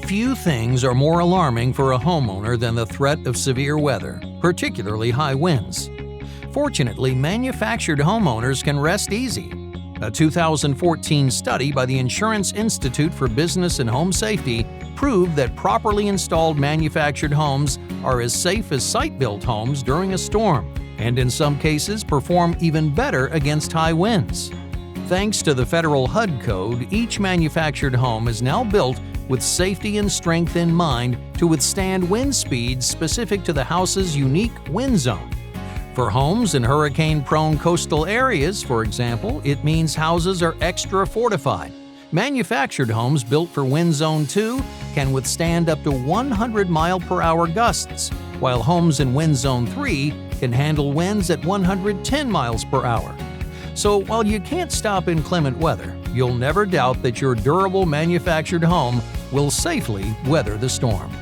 Few things are more alarming for a homeowner than the threat of severe weather, particularly high winds. Fortunately, manufactured homeowners can rest easy. A 2014 study by the Insurance Institute for Business and Home Safety proved that properly installed manufactured homes are as safe as site-built homes during a storm, and in some cases perform even better against high winds. Thanks to the federal HUD Code, each manufactured home is now built with safety and strength in mind to withstand wind speeds specific to the house's unique wind zone. For homes in hurricane-prone coastal areas, for example, it means houses are extra fortified. Manufactured homes built for Wind Zone 2 can withstand up to 100-mile-per-hour gusts, while homes in Wind Zone 3 can handle winds at 110 miles per hour. So while you can't stop inclement weather, you'll never doubt that your durable manufactured home will safely weather the storm.